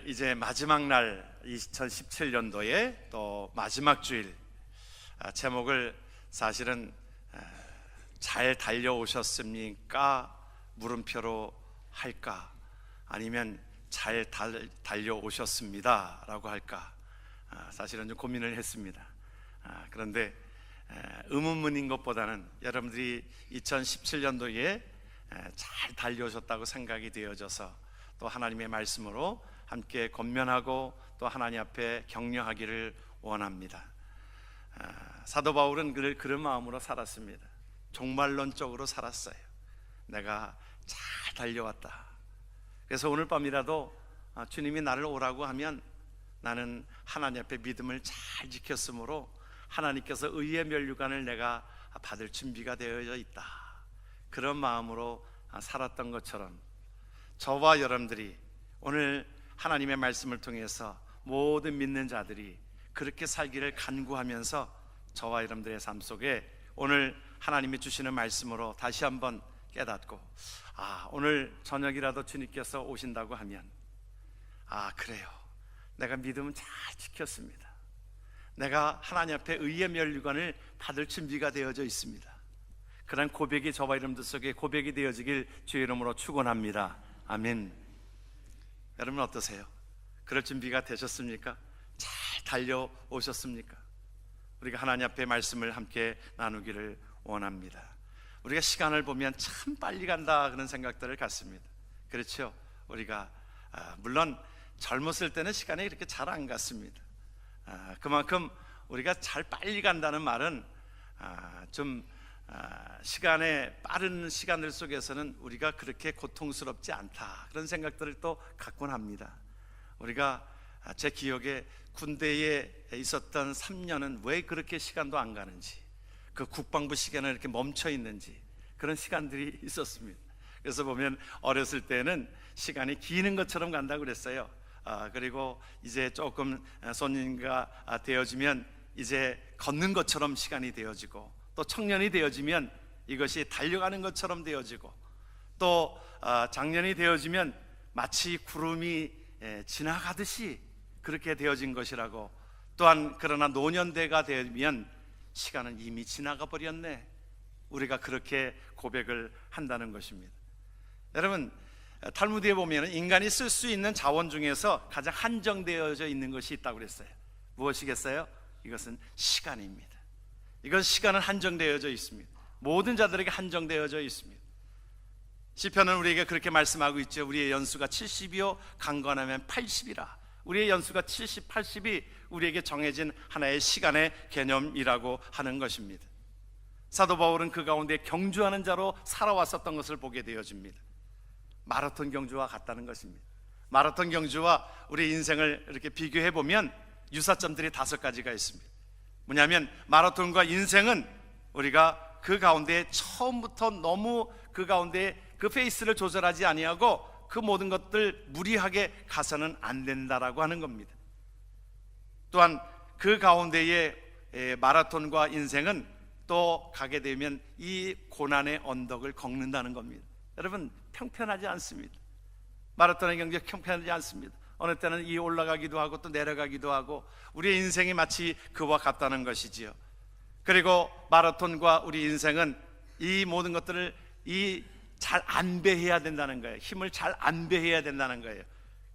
이제 마지막 날 2017년도에 또 마지막 주일, 제목을 사실은 잘 달려오셨습니까? 물음표로 할까? 아니면 잘 달려오셨습니다 라고 할까? 사실은 좀 고민을 했습니다. 그런데 의문문인 것보다는 여러분들이 2017년도에 잘 달려오셨다고 생각이 되어져서 또 하나님의 말씀으로 함께 권면하고 또 하나님 앞에 격려하기를 원합니다. 사도 바울은 그런 마음으로 살았습니다. 종말론적으로 살았어요. 내가 잘 달려왔다. 그래서 오늘 밤이라도 주님이 나를 오라고 하면 나는 하나님 앞에 믿음을 잘 지켰으므로 하나님께서 의의 면류관을 내가 받을 준비가 되어져 있다. 그런 마음으로 살았던 것처럼 저와 여러분들이 오늘 하나님의 말씀을 통해서 모든 믿는 자들이 그렇게 살기를 간구하면서 저와 여러분들의 삶 속에 오늘 하나님이 주시는 말씀으로 다시 한번 깨닫고, 오늘 저녁이라도 주님께서 오신다고 하면 그래요, 내가 믿음은 잘 지켰습니다. 내가 하나님 앞에 의의 면류관을 받을 준비가 되어져 있습니다. 그런 고백이 저와 여러분들 속에 고백이 되어지길 주의 이름으로 축원합니다. 아멘. 여러분 어떠세요? 그럴 준비가 되셨습니까? 잘 달려오셨습니까? 우리가 하나님 앞에 말씀을 함께 나누기를 원합니다. 우리가 시간을 보면 참 빨리 간다 그런 생각들을 갖습니다. 그렇죠? 우리가 물론 젊었을 때는 시간이 이렇게 잘 안 갔습니다. 그만큼 우리가 잘 빨리 간다는 말은 시간의 빠른 시간들 속에서는 우리가 그렇게 고통스럽지 않다 그런 생각들을 또 갖곤 합니다. 우리가 제 기억에 군대에 있었던 3년은 왜 그렇게 시간도 안 가는지, 그 국방부 시간은 이렇게 멈춰 있는지 그런 시간들이 있었습니다. 그래서 보면 어렸을 때는 시간이 기는 것처럼 간다고 그랬어요. 그리고 이제 조금 손님가 되어지면 이제 걷는 것처럼 시간이 되어지고, 또 청년이 되어지면 이것이 달려가는 것처럼 되어지고, 또 장년이 되어지면 마치 구름이 지나가듯이 그렇게 되어진 것이라고, 또한 그러나 노년대가 되면 시간은 이미 지나가 버렸네, 우리가 그렇게 고백을 한다는 것입니다. 여러분, 탈무드에 보면 인간이 쓸 수 있는 자원 중에서 가장 한정되어져 있는 것이 있다고 그랬어요. 무엇이겠어요? 이것은 시간입니다. 이건 시간은 한정되어져 있습니다. 모든 자들에게 한정되어져 있습니다. 시편은 우리에게 그렇게 말씀하고 있죠. 우리의 연수가 70이요 강건하면 80이라. 우리의 연수가 70, 80이 우리에게 정해진 하나의 시간의 개념이라고 하는 것입니다. 사도 바울은 그 가운데 경주하는 자로 살아왔었던 것을 보게 되어집니다. 마라톤 경주와 같다는 것입니다. 마라톤 경주와 우리 인생을 이렇게 비교해 보면 유사점들이 5가지가 있습니다. 뭐냐면 마라톤과 인생은 우리가 그 가운데 처음부터 너무 그 가운데 그 페이스를 조절하지 아니하고 그 모든 것들 무리하게 가서는 안 된다라고 하는 겁니다. 또한 그 가운데의 마라톤과 인생은 또 가게 되면 이 고난의 언덕을 걷는다는 겁니다. 여러분, 평편하지 않습니다. 마라톤의 경제 평편하지 않습니다. 어느 때는 이 올라가기도 하고 또 내려가기도 하고, 우리의 인생이 마치 그와 같다는 것이지요. 그리고 마라톤과 우리 인생은 이 모든 것들을 잘 안배해야 된다는 거예요. 힘을 잘 안배해야 된다는 거예요.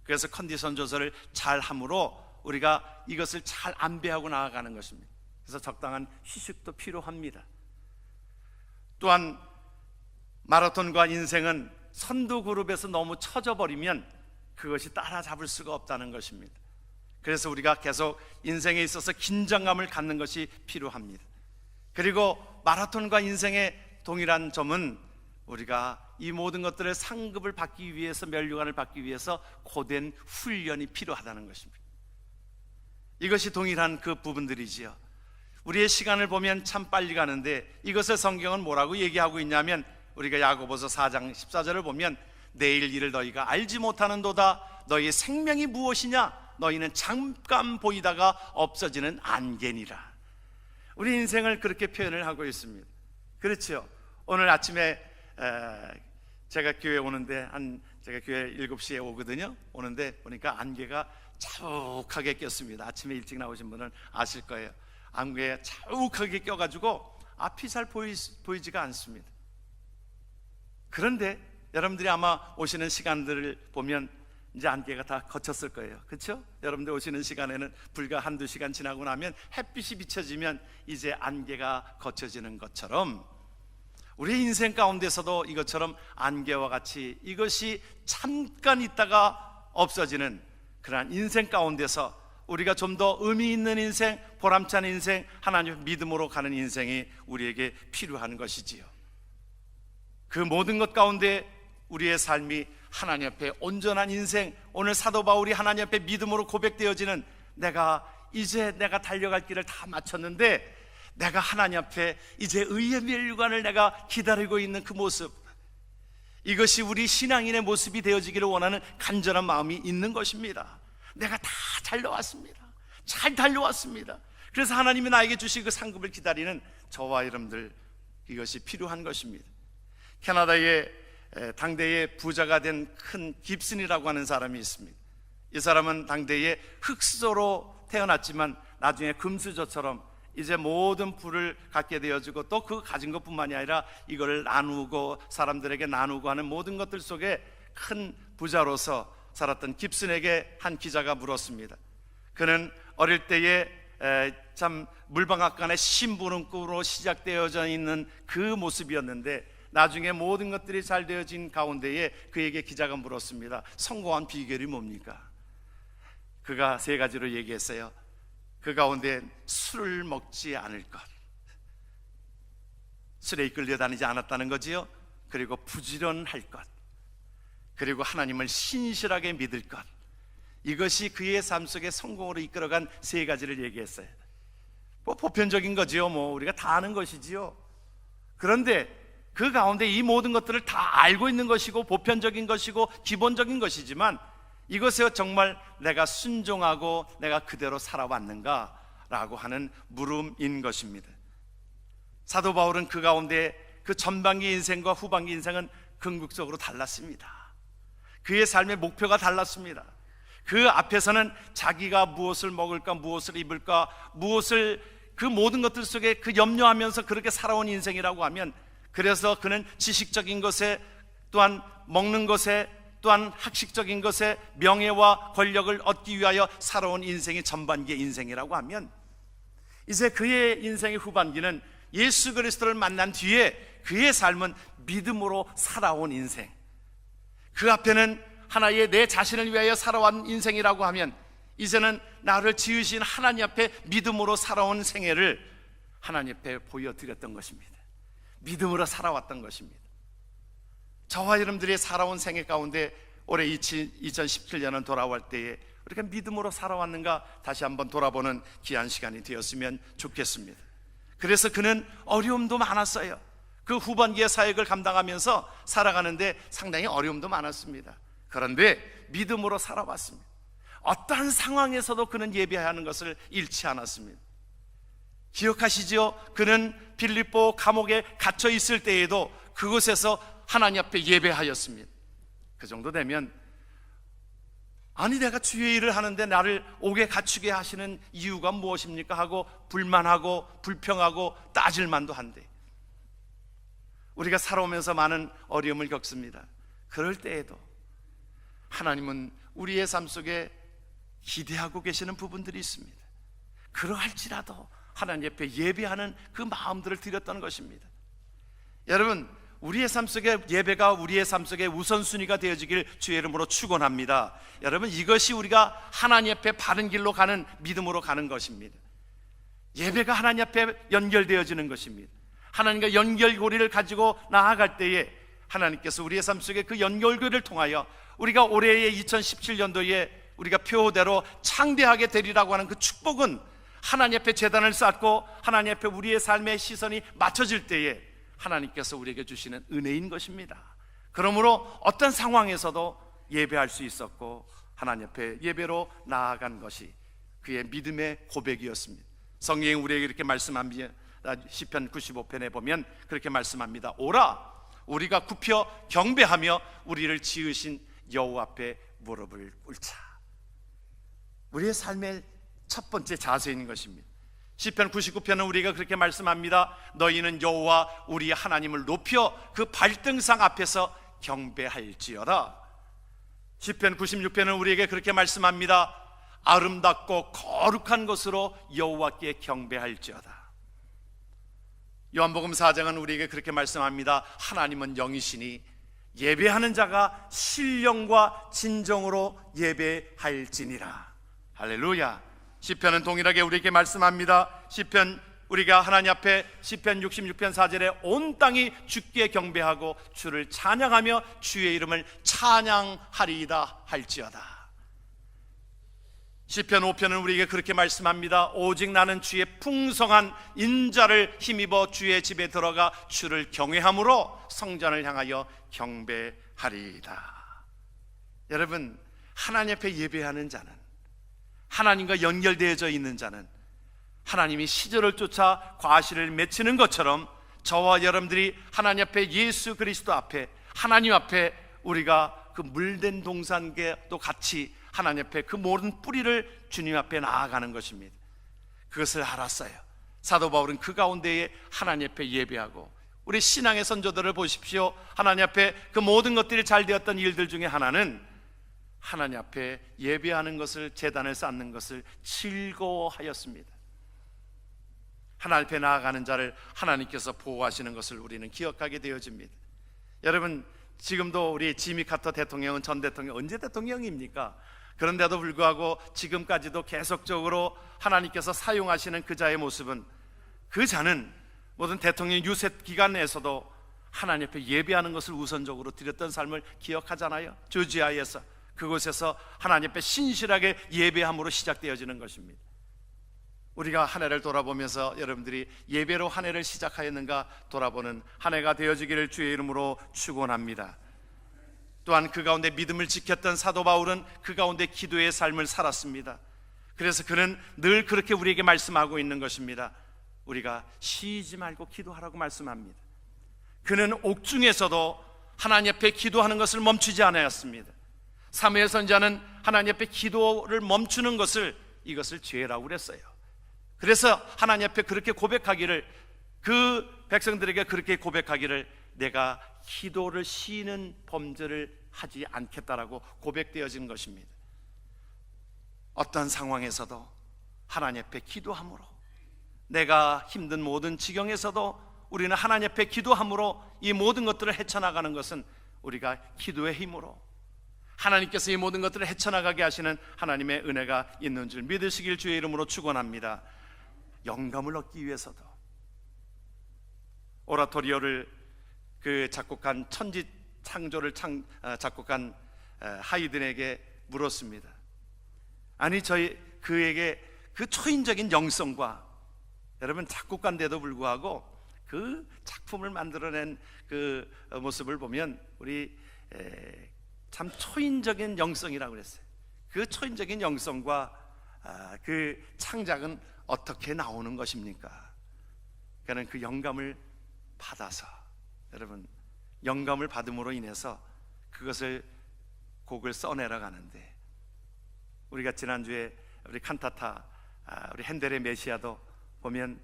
그래서 컨디션 조절을 잘 함으로 우리가 이것을 잘 안배하고 나아가는 것입니다. 그래서 적당한 휴식도 필요합니다. 또한 마라톤과 인생은 선두 그룹에서 너무 처져버리면 그것이 따라잡을 수가 없다는 것입니다. 그래서 우리가 계속 인생에 있어서 긴장감을 갖는 것이 필요합니다. 그리고 마라톤과 인생의 동일한 점은 우리가 이 모든 것들의 상급을 받기 위해서, 면류관을 받기 위해서 고된 훈련이 필요하다는 것입니다. 이것이 동일한 그 부분들이지요. 우리의 시간을 보면 참 빨리 가는데 이것을 성경은 뭐라고 얘기하고 있냐면, 우리가 야고보서 4장 14절을 보면 내일 일을 너희가 알지 못하는도다. 너희의 생명이 무엇이냐? 너희는 잠깐 보이다가 없어지는 안개니라. 우리 인생을 그렇게 표현을 하고 있습니다. 그렇죠? 오늘 아침에 제가 교회 오는데 제가 교회 7시에 오거든요. 오는데 보니까 안개가 자욱하게 꼈습니다. 아침에 일찍 나오신 분은 아실 거예요. 안개에 자욱하게 껴가지고 앞이 잘 보이지가 않습니다. 그런데 여러분들이 아마 오시는 시간들을 보면 이제 안개가 다 걷혔을 거예요. 그렇죠? 여러분들 오시는 시간에는 불과 한두 시간 지나고 나면 햇빛이 비춰지면 이제 안개가 걷혀지는 것처럼 우리 인생 가운데서도 이것처럼 안개와 같이 이것이 잠깐 있다가 없어지는 그러한 인생 가운데서 우리가 좀 더 의미 있는 인생, 보람찬 인생, 하나님 믿음으로 가는 인생이 우리에게 필요한 것이지요. 그 모든 것 가운데 우리의 삶이 하나님 앞에 온전한 인생, 오늘 사도 바울이 하나님 앞에 믿음으로 고백되어지는 내가 달려갈 길을 다 마쳤는데 내가 하나님 앞에 이제 의의 멸류관을 내가 기다리고 있는 그 모습, 이것이 우리 신앙인의 모습이 되어지기를 원하는 간절한 마음이 있는 것입니다. 내가 다 달려왔습니다. 잘 달려왔습니다. 그래서 하나님이 나에게 주신 그 상급을 기다리는 저와 여러분들, 이것이 필요한 것입니다. 캐나다의 당대의 부자가 된 큰 깁슨이라고 하는 사람이 있습니다. 이 사람은 당대의 흙수저로 태어났지만 나중에 금수저처럼 이제 모든 부를 갖게 되어지고 또 그 가진 것뿐만이 아니라 이걸 나누고 사람들에게 나누고 하는 모든 것들 속에 큰 부자로서 살았던 깁슨에게 한 기자가 물었습니다. 그는 어릴 때에 참 물방앗간의 심부름꾼으로 시작되어져 있는 그 모습이었는데 나중에 모든 것들이 잘 되어진 가운데에 그에게 기자가 물었습니다. 성공한 비결이 뭡니까? 그가 3가지로 얘기했어요. 그 가운데 술을 먹지 않을 것, 술에 이끌려 다니지 않았다는 거지요. 그리고 부지런할 것, 그리고 하나님을 신실하게 믿을 것, 이것이 그의 삶 속에 성공으로 이끌어간 3가지를 얘기했어요. 뭐 보편적인 거지요. 뭐 우리가 다 아는 것이지요. 그런데 그 가운데 이 모든 것들을 다 알고 있는 것이고 보편적인 것이고 기본적인 것이지만 이것에 정말 내가 순종하고 내가 그대로 살아왔는가 라고 하는 물음인 것입니다. 사도 바울은 그 가운데 그 전반기 인생과 후반기 인생은 궁극적으로 달랐습니다. 그의 삶의 목표가 달랐습니다. 그 앞에서는 자기가 무엇을 먹을까, 무엇을 입을까, 그 모든 것들 속에 그 염려하면서 그렇게 살아온 인생이라고 하면, 그래서 그는 지식적인 것에, 또한 먹는 것에, 또한 학식적인 것에 명예와 권력을 얻기 위하여 살아온 인생이 전반기의 인생이라고 하면, 이제 그의 인생의 후반기는 예수 그리스도를 만난 뒤에 그의 삶은 믿음으로 살아온 인생, 그 앞에는 하나의 내 자신을 위하여 살아온 인생이라고 하면 이제는 나를 지으신 하나님 앞에 믿음으로 살아온 생애를 하나님 앞에 보여드렸던 것입니다. 믿음으로 살아왔던 것입니다. 저와 여러분들이 살아온 생애 가운데 올해 2017년은 돌아올 때에 우리가 믿음으로 살아왔는가 다시 한번 돌아보는 귀한 시간이 되었으면 좋겠습니다. 그래서 그는 어려움도 많았어요. 그 후반기의 사역을 감당하면서 살아가는데 상당히 어려움도 많았습니다. 그런데 믿음으로 살아왔습니다. 어떠한 상황에서도 그는 예배하는 것을 잃지 않았습니다. 기억하시죠? 그는 빌립보 감옥에 갇혀 있을 때에도 그곳에서 하나님 앞에 예배하였습니다. 그 정도 되면 아니 내가 주의 일을 하는데 나를 옥에 갇히게 하시는 이유가 무엇입니까? 하고 불만하고 불평하고 따질 만도 한데, 우리가 살아오면서 많은 어려움을 겪습니다. 그럴 때에도 하나님은 우리의 삶 속에 기대하고 계시는 부분들이 있습니다. 그러할지라도 하나님 옆에 예배하는 그 마음들을 드렸던 것입니다. 여러분, 우리의 삶 속에 예배가 우리의 삶 속에 우선순위가 되어지길 주의 이름으로 축원합니다. 여러분, 이것이 우리가 하나님 앞에 바른 길로 가는 믿음으로 가는 것입니다. 예배가 하나님 앞에 연결되어지는 것입니다. 하나님과 연결고리를 가지고 나아갈 때에 하나님께서 우리의 삶 속에 그 연결고리를 통하여 우리가 올해의 2017년도에 우리가 표대로 창대하게 되리라고 하는 그 축복은 하나님 앞에 제단을 쌓고 하나님 앞에 우리의 삶의 시선이 맞춰질 때에 하나님께서 우리에게 주시는 은혜인 것입니다. 그러므로 어떤 상황에서도 예배할 수 있었고 하나님 앞에 예배로 나아간 것이 그의 믿음의 고백이었습니다. 성경이 우리에게 이렇게 말씀합니다. 시편 95편에 보면 그렇게 말씀합니다. 오라 우리가 굽혀 경배하며 우리를 지으신 여호와 앞에 무릎을 꿇자. 우리의 삶의 첫 번째 자세인 것입니다. 시편 99편은 우리가 그렇게 말씀합니다. 너희는 여호와 우리 하나님을 높여 그 발등상 앞에서 경배할지어다. 시편 96편은 우리에게 그렇게 말씀합니다. 아름답고 거룩한 것으로 여호와께 경배할지어다. 요한복음 4장은 우리에게 그렇게 말씀합니다. 하나님은 영이시니 예배하는 자가 신령과 진정으로 예배할지니라. 할렐루야. 시편은 동일하게 우리에게 말씀합니다. 시편 우리가 하나님 앞에 시편 66편 4절에 온 땅이 주께 경배하고 주를 찬양하며 주의 이름을 찬양하리이다 할지어다. 시편 5편은 우리에게 그렇게 말씀합니다. 오직 나는 주의 풍성한 인자를 힘입어 주의 집에 들어가 주를 경외함으로 성전을 향하여 경배하리이다. 여러분, 하나님 앞에 예배하는 자는, 하나님과 연결되어져 있는 자는 하나님이 시절을 쫓아 과실을 맺히는 것처럼 저와 여러분들이 하나님 앞에 예수 그리스도 앞에 하나님 앞에 우리가 그 물된 동산개도 같이 하나님 앞에 그 모든 뿌리를 주님 앞에 나아가는 것입니다. 그것을 알았어요. 사도 바울은 그 가운데에 하나님 앞에 예배하고, 우리 신앙의 선조들을 보십시오. 하나님 앞에 그 모든 것들이 잘 되었던 일들 중에 하나는 하나님 앞에 예배하는 것을, 제단을 쌓는 것을 즐거워하였습니다. 하나님 앞에 나아가는 자를 하나님께서 보호하시는 것을 우리는 기억하게 되어집니다. 여러분, 지금도 우리 지미 카터 대통령은, 전 대통령 언제 대통령입니까? 그런데도 불구하고 지금까지도 계속적으로 하나님께서 사용하시는 그 자의 모습은, 그 자는 모든 대통령 유세 기간에서도 하나님 앞에 예배하는 것을 우선적으로 드렸던 삶을 기억하잖아요. 조지아에서, 그곳에서 하나님 앞에 신실하게 예배함으로 시작되어지는 것입니다. 우리가 한 해를 돌아보면서 여러분들이 예배로 한 해를 시작하였는가 돌아보는 한 해가 되어지기를 주의 이름으로 축원합니다. 또한 그 가운데 믿음을 지켰던 사도 바울은 그 가운데 기도의 삶을 살았습니다. 그래서 그는 늘 그렇게 우리에게 말씀하고 있는 것입니다. 우리가 쉬지 말고 기도하라고 말씀합니다. 그는 옥중에서도 하나님 앞에 기도하는 것을 멈추지 않았습니다. 사무엘 선지자는 하나님 앞에 기도를 멈추는 것을, 이것을 죄라고 그랬어요. 그래서 하나님 앞에 그렇게 고백하기를, 그 백성들에게 그렇게 고백하기를, 내가 기도를 쉬는 범죄를 하지 않겠다라고 고백되어진 것입니다. 어떤 상황에서도 하나님 앞에 기도함으로, 내가 힘든 모든 지경에서도 우리는 하나님 앞에 기도함으로 이 모든 것들을 헤쳐나가는 것은 우리가 기도의 힘으로, 하나님께서 이 모든 것들을 헤쳐나가게 하시는 하나님의 은혜가 있는 줄 믿으시길 주의 이름으로 축원합니다. 영감을 얻기 위해서도 오라토리오를 그 작곡한, 천지 창조를 작곡한 하이든에게 물었습니다. 아니, 그에게 그 초인적인 영성과, 여러분 작곡가인데도 불구하고 그 작품을 만들어낸 그 모습을 보면 우리 참 초인적인 영성이라고 그랬어요. 그 초인적인 영성과 그 창작은 어떻게 나오는 것입니까? 그는 그 영감을 받아서, 여러분, 영감을 받음으로 인해서 그것을, 곡을 써내려 가는데, 우리가 지난주에 우리 칸타타, 우리 핸델의 메시아도 보면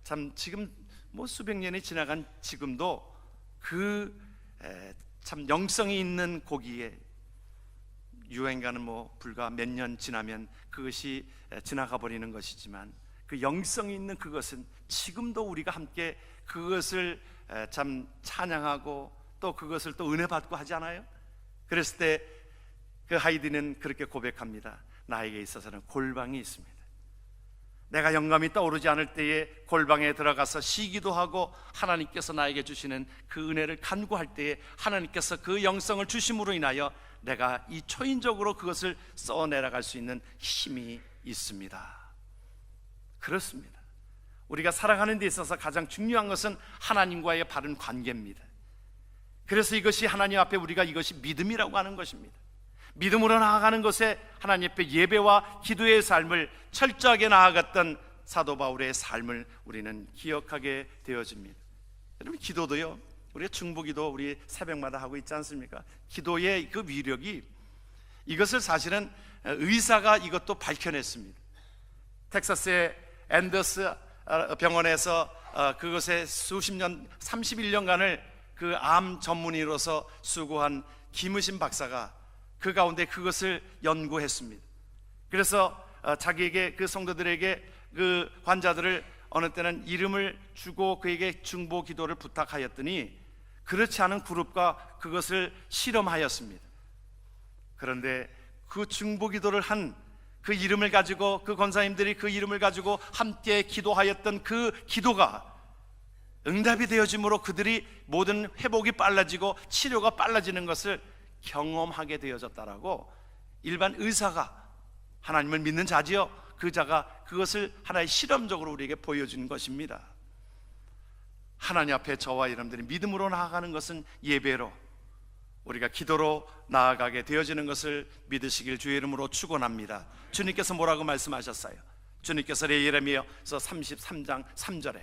참 지금 뭐 수백 년이 지나간 지금도 그 참 영성이 있는 곡이에, 유행가는 뭐 불과 몇 년 지나면 그것이 지나가 버리는 것이지만, 그 영성이 있는 그것은 지금도 우리가 함께 그것을 참 찬양하고 또 그것을 또 은혜 받고 하지 않아요? 그랬을 때 그 하이든은 그렇게 고백합니다. 나에게 있어서는 골방이 있습니다. 내가 영감이 떠오르지 않을 때에 골방에 들어가서 쉬기도 하고, 하나님께서 나에게 주시는 그 은혜를 간구할 때에 하나님께서 그 영성을 주심으로 인하여 내가 이 초인적으로 그것을 써내려갈 수 있는 힘이 있습니다. 그렇습니다. 우리가 살아가는 데 있어서 가장 중요한 것은 하나님과의 바른 관계입니다. 그래서 이것이 하나님 앞에 우리가, 이것이 믿음이라고 하는 것입니다. 믿음으로 나아가는 것에 하나님 앞에 예배와 기도의 삶을 철저하게 나아갔던 사도 바울의 삶을 우리는 기억하게 되어집니다. 여러분, 기도도요, 우리가 중보기도 우리 새벽마다 하고 있지 않습니까? 기도의 그 위력이, 이것을 사실은 의사가 이것도 밝혀냈습니다. 텍사스의 앤더스 병원에서 그것에 수십 년, 31년간을 그 암 전문의로서 수고한 김의신 박사가 그 가운데 그것을 연구했습니다. 그래서 자기에게, 그 성도들에게, 그 환자들을 어느 때는 이름을 주고 그에게 중보 기도를 부탁하였더니 그렇지 않은 그룹과 그것을 실험하였습니다. 그런데 그 중보 기도를 한 그 이름을 가지고, 그 권사님들이 그 이름을 가지고 함께 기도하였던 그 기도가 응답이 되어짐으로 그들이 모든 회복이 빨라지고 치료가 빨라지는 것을 경험하게 되어졌다라고 일반 의사가, 하나님을 믿는 자지요, 그 자가 그것을 하나의 실험적으로 우리에게 보여준 것입니다. 하나님 앞에 저와 여러분들이 믿음으로 나아가는 것은 예배로, 우리가 기도로 나아가게 되어지는 것을 믿으시길 주의 이름으로 축원합니다. 주님께서 뭐라고 말씀하셨어요? 주님께서 예레미야서 33장 3절에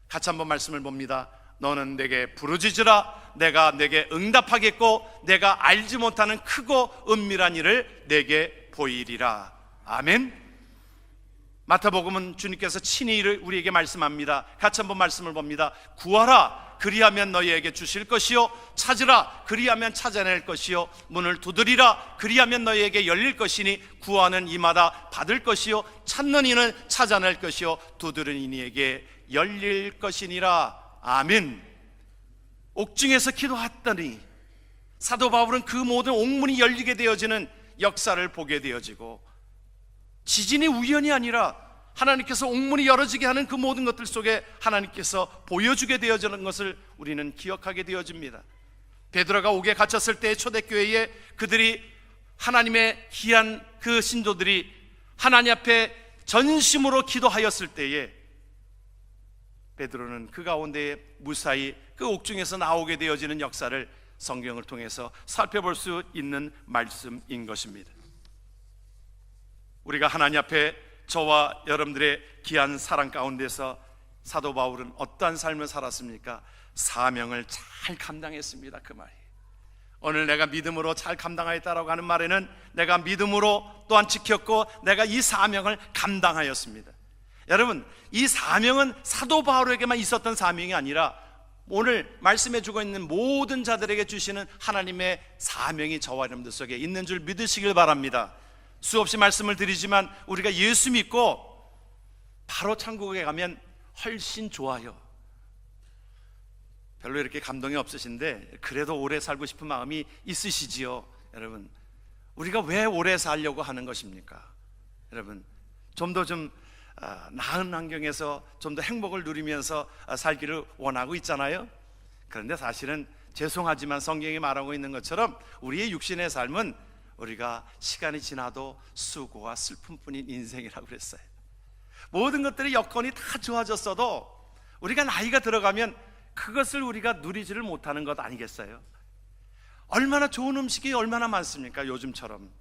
같이 한번 말씀을 봅니다. 너는 내게 부르짖으라, 내가 내게 응답하겠고 내가 알지 못하는 크고 은밀한 일을 내게 보이리라. 아멘. 마태복음은 주님께서 친히 우리에게 말씀합니다. 같이 한번 말씀을 봅니다. 구하라, 그리하면 너희에게 주실 것이요, 찾으라, 그리하면 찾아낼 것이요, 문을 두드리라, 그리하면 너희에게 열릴 것이니 구하는 이마다 받을 것이요, 찾는 이는 찾아낼 것이요, 두드리는 이에게 열릴 것이니라. 아멘. 옥중에서 기도했더니 사도 바울은 그 모든 옥문이 열리게 되어지는 역사를 보게 되어지고, 지진이 우연이 아니라 하나님께서 옥문이 열어지게 하는 그 모든 것들 속에 하나님께서 보여주게 되어지는 것을 우리는 기억하게 되어집니다. 베드로가 옥에 갇혔을 때 초대교회에 그들이, 하나님의 귀한 그 신도들이 하나님 앞에 전심으로 기도하였을 때에 베드로는 그 가운데에 무사히 그 옥중에서 나오게 되어지는 역사를 성경을 통해서 살펴볼 수 있는 말씀인 것입니다. 우리가 하나님 앞에 저와 여러분들의 귀한 사랑 가운데서 사도 바울은 어떠한 삶을 살았습니까? 사명을 잘 감당했습니다. 그 말이, 오늘 내가 믿음으로 잘 감당하였다라고 하는 말에는 내가 믿음으로 또한 지켰고 내가 이 사명을 감당하였습니다. 여러분, 이 사명은 사도 바울에게만 있었던 사명이 아니라 오늘 말씀해 주고 있는 모든 자들에게 주시는 하나님의 사명이 저와 여러분들 속에 있는 줄 믿으시길 바랍니다. 수없이 말씀을 드리지만 우리가 예수 믿고 바로 천국에 가면 훨씬 좋아요. 별로 이렇게 감동이 없으신데 그래도 오래 살고 싶은 마음이 있으시지요. 여러분, 우리가 왜 오래 살려고 하는 것입니까? 여러분, 좀 더 나은 환경에서 좀 더 행복을 누리면서 살기를 원하고 있잖아요. 그런데 사실은 죄송하지만 성경이 말하고 있는 것처럼 우리의 육신의 삶은 우리가 시간이 지나도 수고와 슬픔뿐인 인생이라고 그랬어요. 모든 것들이 여건이 다 좋아졌어도 우리가 나이가 들어가면 그것을 우리가 누리지를 못하는 것 아니겠어요? 얼마나 좋은 음식이 얼마나 많습니까? 요즘처럼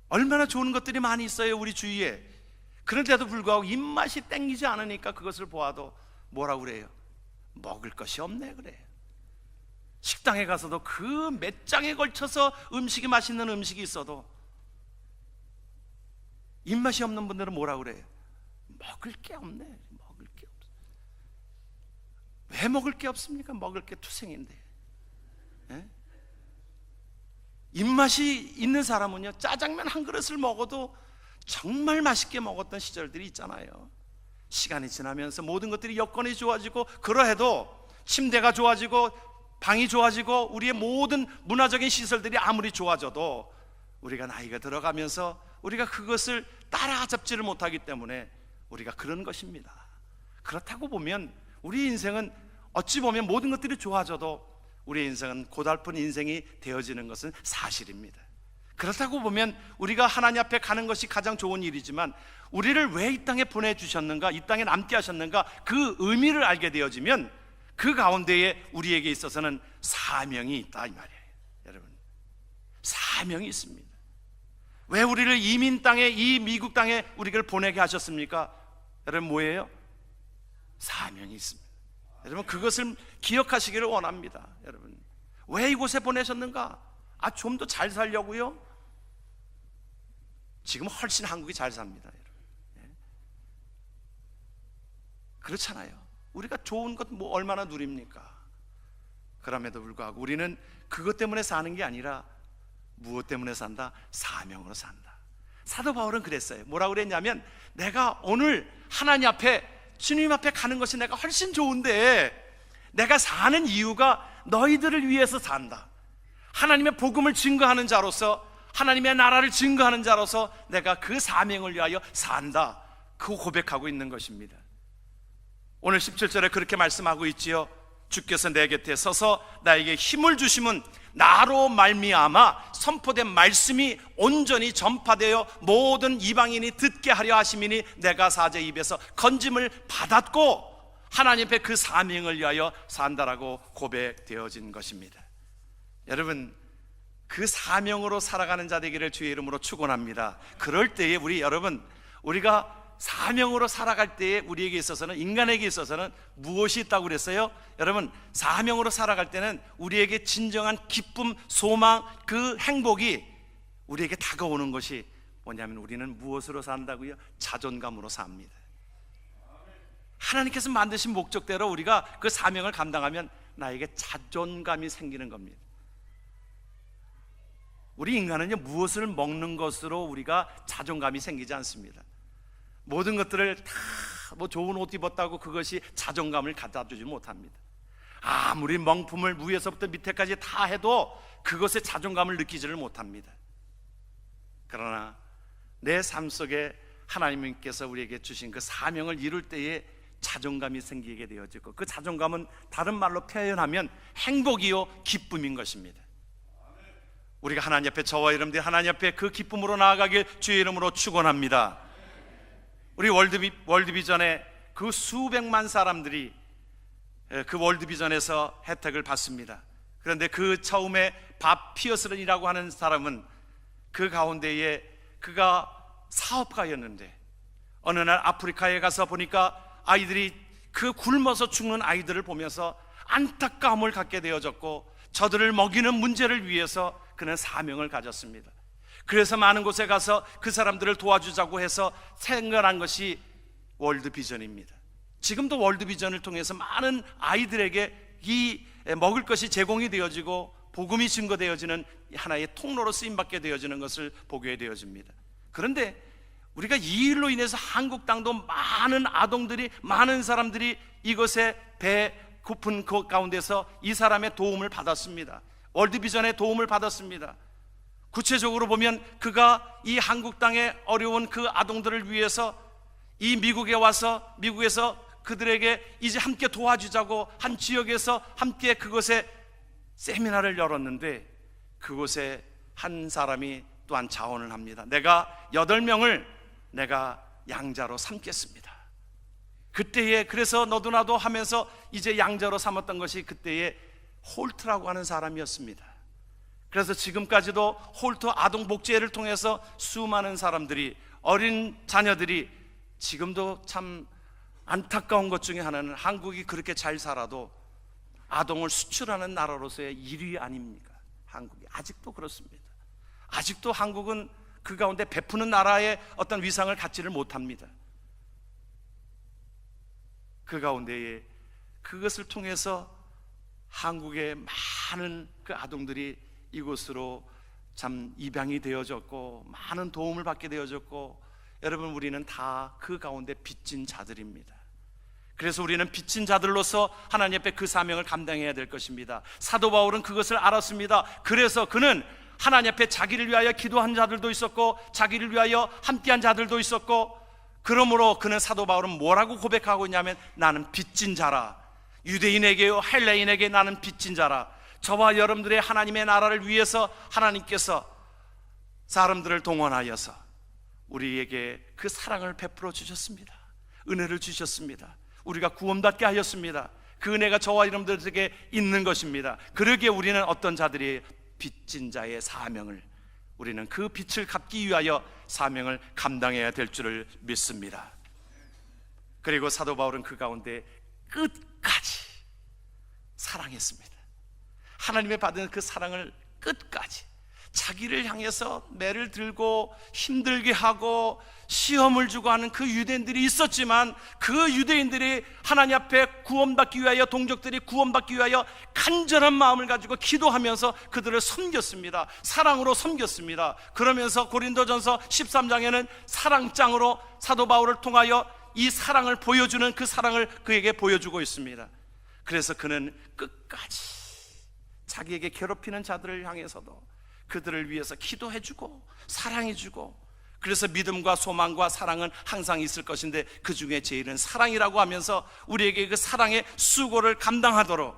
얼마나 좋은 것들이 많이 있어요, 우리 주위에. 그런데도 불구하고 입맛이 땡기지 않으니까 그것을 보아도 뭐라고 그래요? 먹을 것이 없네 그래요. 식당에 가서도 그 몇 장에 걸쳐서 음식이, 맛있는 음식이 있어도 입맛이 없는 분들은 뭐라고 그래요? 먹을 게 없네. 먹을 게 없어. 왜 먹을 게 없습니까? 먹을 게 투생인데. 예? 입맛이 있는 사람은요, 짜장면 한 그릇을 먹어도 정말 맛있게 먹었던 시절들이 있잖아요. 시간이 지나면서 모든 것들이 여건이 좋아지고, 그러해도 침대가 좋아지고 방이 좋아지고 우리의 모든 문화적인 시설들이 아무리 좋아져도 우리가 나이가 들어가면서 우리가 그것을 따라잡지를 못하기 때문에 우리가 그런 것입니다. 그렇다고 보면 우리 인생은 어찌 보면 모든 것들이 좋아져도 우리의 인생은 고달픈 인생이 되어지는 것은 사실입니다. 그렇다고 보면 우리가 하나님 앞에 가는 것이 가장 좋은 일이지만 우리를 왜 이 땅에 보내주셨는가, 이 땅에 남게 하셨는가, 그 의미를 알게 되어지면 그 가운데에 우리에게 있어서는 사명이 있다 이 말이에요. 여러분, 사명이 있습니다. 왜 우리를 이민 땅에, 이 미국 땅에 우리를 보내게 하셨습니까? 여러분, 뭐예요? 사명이 있습니다. 여러분, 그것을 기억하시기를 원합니다. 여러분, 왜 이곳에 보내셨는가? 좀 더 잘 살려고요? 지금 훨씬 한국이 잘 삽니다, 여러분. 그렇잖아요. 우리가 좋은 것 뭐 얼마나 누립니까? 그럼에도 불구하고 우리는 그것 때문에 사는 게 아니라 무엇 때문에 산다? 사명으로 산다. 사도 바울은 그랬어요. 뭐라고 그랬냐면, 내가 오늘 하나님 앞에, 주님 앞에 가는 것이 내가 훨씬 좋은데, 내가 사는 이유가 너희들을 위해서 산다. 하나님의 복음을 증거하는 자로서, 하나님의 나라를 증거하는 자로서 내가 그 사명을 위하여 산다. 그거 고백하고 있는 것입니다. 오늘 17절에 그렇게 말씀하고 있지요. 주께서 내 곁에 서서 나에게 힘을 주심은 나로 말미암아 선포된 말씀이 온전히 전파되어 모든 이방인이 듣게 하려 하심이니 내가 사제 입에서 건짐을 받았고 하나님 앞에 그 사명을 위하여 산다라고 고백되어진 것입니다. 여러분, 그 사명으로 살아가는 자 되기를 주의 이름으로 축원합니다. 그럴 때에 우리가 사명으로 살아갈 때에 우리에게 있어서는, 인간에게 있어서는 무엇이 있다고 그랬어요? 여러분, 사명으로 살아갈 때는 우리에게 진정한 기쁨, 소망, 그 행복이 우리에게 다가오는 것이 뭐냐면, 우리는 무엇으로 산다고요? 자존감으로 삽니다. 하나님께서 만드신 목적대로 우리가 그 사명을 감당하면 나에게 자존감이 생기는 겁니다. 우리 인간은요, 무엇을 먹는 것으로 우리가 자존감이 생기지 않습니다. 모든 것들을 다 뭐 좋은 옷 입었다고 그것이 자존감을 갖다 주지 못합니다. 아무리 명품을 위에서부터 밑에까지 다 해도 그것에 자존감을 느끼지를 못합니다. 그러나 내 삶 속에 하나님께서 우리에게 주신 그 사명을 이룰 때에 자존감이 생기게 되어지고, 그 자존감은 다른 말로 표현하면 행복이요 기쁨인 것입니다. 우리가 하나님 앞에, 저와 여러분들이 하나님 앞에 그 기쁨으로 나아가길 주의 이름으로 축원합니다. 우리 월드비전에 그 수백만 사람들이 그 월드비전에서 혜택을 받습니다. 그런데 그 처음에 밥 피어스런이라고 하는 사람은 그 가운데에 그가 사업가였는데, 어느 날 아프리카에 가서 보니까 아이들이, 그 굶어서 죽는 아이들을 보면서 안타까움을 갖게 되어졌고, 저들을 먹이는 문제를 위해서 그는 사명을 가졌습니다. 그래서 많은 곳에 가서 그 사람들을 도와주자고 해서 생겨난 것이 월드비전입니다. 지금도 월드비전을 통해서 많은 아이들에게 이 먹을 것이 제공이 되어지고 복음이 증거되어지는 하나의 통로로 쓰임받게 되어지는 것을 보게 되어집니다. 그런데 우리가 이 일로 인해서 한국 땅도 많은 아동들이, 많은 사람들이 이것에 배 고픈 그 가운데서 이 사람의 도움을 받았습니다. 월드비전의 도움을 받았습니다. 구체적으로 보면 그가 이 한국 땅에 어려운 그 아동들을 위해서 이 미국에 와서, 미국에서 그들에게 이제 함께 도와주자고 한 지역에서 함께 그곳에 세미나를 열었는데, 그곳에 한 사람이 또한 자원을 합니다. 내가 8명을 내가 양자로 삼겠습니다. 그때에, 그래서 너도 나도 하면서 이제 양자로 삼았던 것이 그때에 홀트라고 하는 사람이었습니다. 그래서 지금까지도 홀트 아동 복지회를 통해서 수많은 사람들이, 어린 자녀들이, 지금도 참 안타까운 것 중에 하나는 한국이 그렇게 잘 살아도 아동을 수출하는 나라로서의 1위 아닙니까? 한국이 아직도 그렇습니다. 아직도 한국은 그 가운데 베푸는 나라의 어떤 위상을 갖지를 못합니다. 그 가운데에 그것을 통해서 한국의 많은 그 아동들이 이곳으로 참 입양이 되어졌고 많은 도움을 받게 되어졌고, 여러분, 우리는 다 그 가운데 빚진 자들입니다. 그래서 우리는 빚진 자들로서 하나님 앞에 그 사명을 감당해야 될 것입니다. 사도 바울은 그것을 알았습니다. 그래서 그는 하나님 앞에 자기를 위하여 기도한 자들도 있었고, 자기를 위하여 함께한 자들도 있었고, 그러므로 그는, 사도 바울은 뭐라고 고백하고 있냐면, 나는 빚진 자라. 유대인에게요 헬레인에게 나는 빚진 자라. 저와 여러분들의 하나님의 나라를 위해서 하나님께서 사람들을 동원하여서 우리에게 그 사랑을 베풀어 주셨습니다. 은혜를 주셨습니다. 우리가 구원받게 하였습니다. 그 은혜가 저와 여러분들에게 있는 것입니다. 그러기에 우리는 어떤 자들이 빚진 자의 사명을, 우리는 그 빚을 갚기 위하여 사명을 감당해야 될 줄을 믿습니다. 그리고 사도 바울은 그 가운데 끝까지 사랑했습니다. 하나님의 받은 그 사랑을 끝까지 자기를 향해서 매를 들고 힘들게 하고 시험을 주고 하는 그 유대인들이 있었지만, 그 유대인들이 하나님 앞에 구원받기 위하여, 동족들이 구원받기 위하여 간절한 마음을 가지고 기도하면서 그들을 섬겼습니다. 사랑으로 섬겼습니다. 그러면서 고린도전서 13장에는 사랑장으로 사도 바울을 통하여 이 사랑을 보여주는, 그 사랑을 그에게 보여주고 있습니다. 그래서 그는 끝까지 자기에게 괴롭히는 자들을 향해서도 그들을 위해서 기도해주고 사랑해주고, 그래서 믿음과 소망과 사랑은 항상 있을 것인데 그 중에 제일은 사랑이라고 하면서 우리에게 그 사랑의 수고를 감당하도록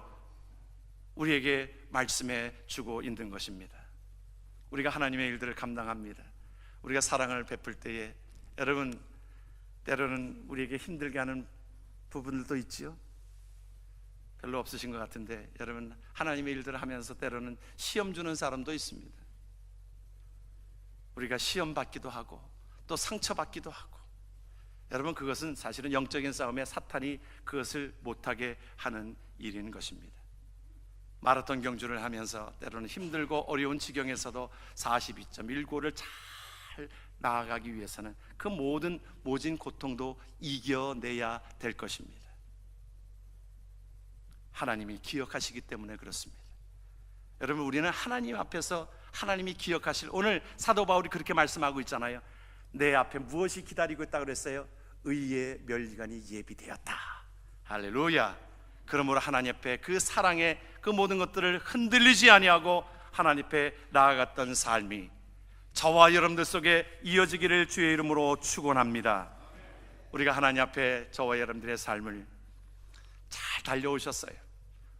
우리에게 말씀해 주고 있는 것입니다. 우리가 하나님의 일들을 감당합니다. 우리가 사랑을 베풀 때에 여러분, 때로는 우리에게 힘들게 하는 부분들도 있지요. 별로 없으신 것 같은데 여러분, 하나님의 일들을 하면서 때로는 시험 주는 사람도 있습니다. 우리가 시험 받기도 하고 또 상처 받기도 하고, 여러분, 그것은 사실은 영적인 싸움에 사탄이 그것을 못하게 하는 일인 것입니다. 마라톤 경주를 하면서 때로는 힘들고 어려운 지경에서도 42.195를 잘 나아가기 위해서는 그 모든 모진 고통도 이겨내야 될 것입니다. 하나님이 기억하시기 때문에 그렇습니다. 여러분, 우리는 하나님 앞에서 하나님이 기억하실, 오늘 사도 바울이 그렇게 말씀하고 있잖아요. 내 앞에 무엇이 기다리고 있다 그랬어요? 의의 멸관이 예비되었다. 할렐루야. 그러므로 하나님 앞에 그 사랑의 그 모든 것들을 흔들리지 아니하고 하나님 앞에 나아갔던 삶이 저와 여러분들 속에 이어지기를 주의 이름으로 축원합니다. 우리가 하나님 앞에 저와 여러분들의 삶을 잘 달려오셨어요.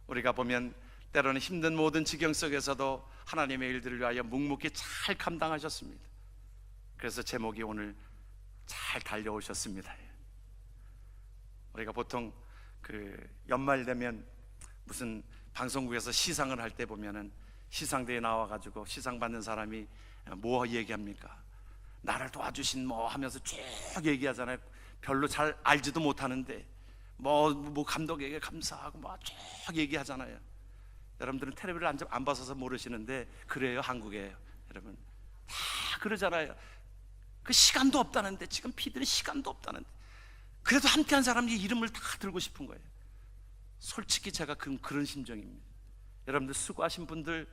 우리가 보면 때로는 힘든 모든 지경 속에서도 하나님의 일들을 위하여 묵묵히 잘 감당하셨습니다. 그래서 제목이 오늘 잘 달려오셨습니다. 우리가 보통 그 연말 되면 무슨 방송국에서 시상을 할 때 보면은 시상대에 나와가지고 시상 받는 사람이 뭐 얘기합니까? 나를 도와주신 뭐 하면서 쭉 얘기하잖아요. 별로 잘 알지도 못하는데 뭐 감독에게 감사하고 뭐 쭉 얘기하잖아요. 여러분들은 텔레비를 안 봐서 모르시는데 그래요. 한국에 여러분 다 그러잖아요. 그 시간도 없다는데, 지금 피디는 시간도 없다는데 그래도 함께한 사람이 이름을 다 들고 싶은 거예요. 솔직히 제가 그런 심정입니다. 여러분들 수고하신 분들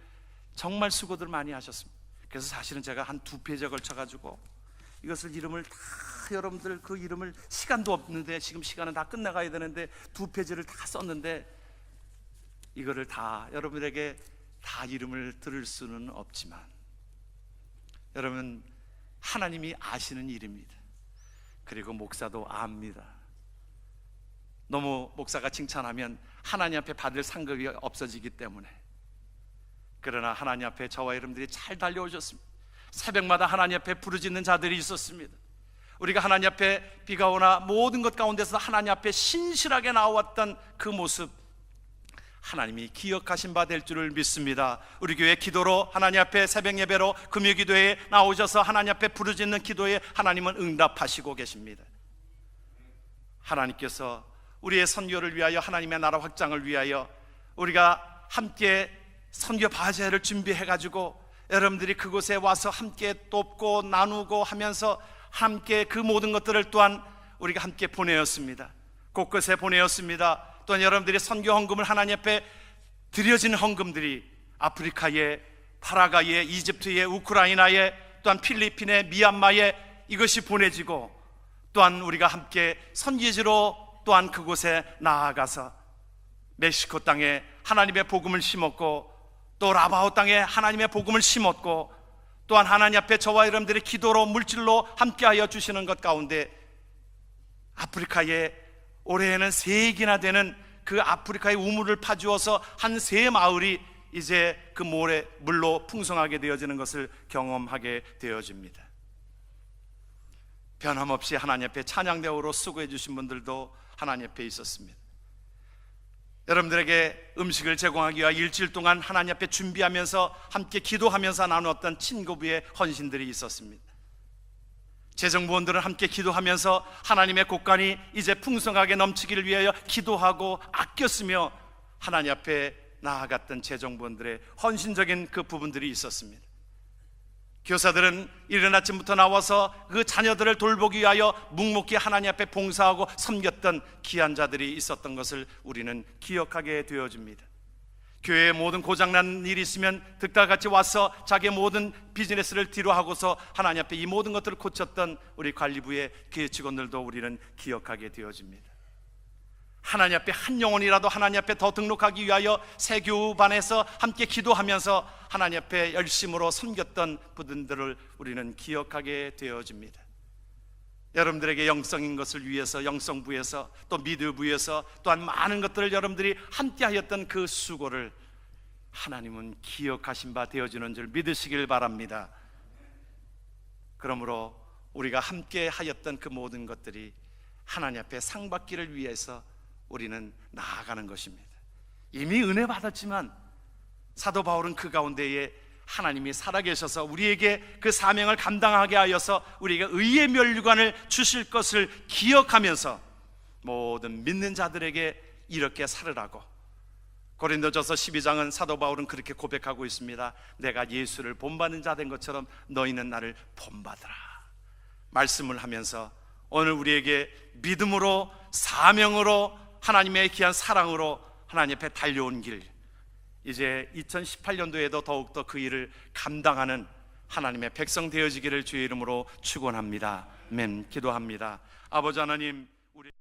정말 수고들 많이 하셨습니다. 그래서 사실은 제가 한 2페이지에 걸쳐가지고 이것을 이름을 다, 여러분들 그 이름을, 시간도 없는데 지금 시간은 다 끝나가야 되는데 2페이지를 다 썼는데 이거를 다 여러분에게 다 이름을 들을 수는 없지만 여러분, 하나님이 아시는 일입니다. 그리고 목사도 압니다. 너무 목사가 칭찬하면 하나님 앞에 받을 상급이 없어지기 때문에. 그러나 하나님 앞에 저와 여러분들이 잘 달려오셨습니다. 새벽마다 하나님 앞에 부르짖는 자들이 있었습니다. 우리가 하나님 앞에 비가 오나 모든 것 가운데서 하나님 앞에 신실하게 나왔던 그 모습, 하나님이 기억하신 바 될 줄을 믿습니다. 우리 교회 기도로 하나님 앞에 새벽 예배로 금요 기도에 나오셔서 하나님 앞에 부르짖는 기도에 하나님은 응답하시고 계십니다. 하나님께서 우리의 선교를 위하여, 하나님의 나라 확장을 위하여 우리가 함께 선교 바제를 준비해가지고 여러분들이 그곳에 와서 함께 돕고 나누고 하면서 함께 그 모든 것들을 또한 우리가 함께 보내었습니다. 곳곳에 보내었습니다. 또한 여러분들이 선교 헌금을 하나님 앞에 드려진 헌금들이 아프리카에, 파라과이에, 이집트에, 우크라이나에, 또한 필리핀에, 미얀마에 이것이 보내지고, 또한 우리가 함께 선지지로 또한 그곳에 나아가서 멕시코 땅에 하나님의 복음을 심었고, 또 라바오 땅에 하나님의 복음을 심었고, 또한 하나님 앞에 저와 여러분들의 기도로 물질로 함께하여 주시는 것 가운데 아프리카에 올해에는 3개나 되는 그 아프리카의 우물을 파주어서 한 3마을이 이제 그 물로 풍성하게 되어지는 것을 경험하게 되어집니다. 변함없이 하나님 앞에 찬양대우로 수고해 주신 분들도 하나님 앞에 있었습니다. 여러분들에게 음식을 제공하기 위해 일주일 동안 하나님 앞에 준비하면서 함께 기도하면서 나누었던 친구부의 헌신들이 있었습니다. 재정부원들은 함께 기도하면서 하나님의 곳간이 이제 풍성하게 넘치기를 위하여 기도하고 아꼈으며 하나님 앞에 나아갔던 재정부원들의 헌신적인 그 부분들이 있었습니다. 교사들은 이른 아침부터 나와서 그 자녀들을 돌보기 위하여 묵묵히 하나님 앞에 봉사하고 섬겼던 귀한 자들이 있었던 것을 우리는 기억하게 되어집니다. 교회에 모든 고장난 일이 있으면 득달같이 와서 자기의 모든 비즈니스를 뒤로 하고서 하나님 앞에 이 모든 것들을 고쳤던 우리 관리부의 교회 직원들도 우리는 기억하게 되어집니다. 하나님 앞에 한 영혼이라도 하나님 앞에 더 등록하기 위하여 새 교우반에서 함께 기도하면서 하나님 앞에 열심으로 섬겼던 분들을 우리는 기억하게 되어집니다. 여러분들에게 영성인 것을 위해서 영성부에서 또 미드부에서 또한 많은 것들을 여러분들이 함께 하였던 그 수고를 하나님은 기억하신 바 되어지는 줄 믿으시길 바랍니다. 그러므로 우리가 함께 하였던 그 모든 것들이 하나님 앞에 상 받기를 위해서 우리는 나아가는 것입니다. 이미 은혜 받았지만 사도 바울은 그 가운데에 하나님이 살아계셔서 우리에게 그 사명을 감당하게 하여서 우리에게 의의 면류관을 주실 것을 기억하면서 모든 믿는 자들에게 이렇게 살으라고, 고린도전서 12장은 사도 바울은 그렇게 고백하고 있습니다. 내가 예수를 본받는 자 된 것처럼 너희는 나를 본받으라 말씀을 하면서 오늘 우리에게 믿음으로 사명으로 하나님의 귀한 사랑으로 하나님 앞에 달려온 길, 이제 2018년도에도 더욱더 그 일을 감당하는 하나님의 백성 되어지기를 주의 이름으로 축원합니다. 아멘. 기도합니다. 아버지 하나님,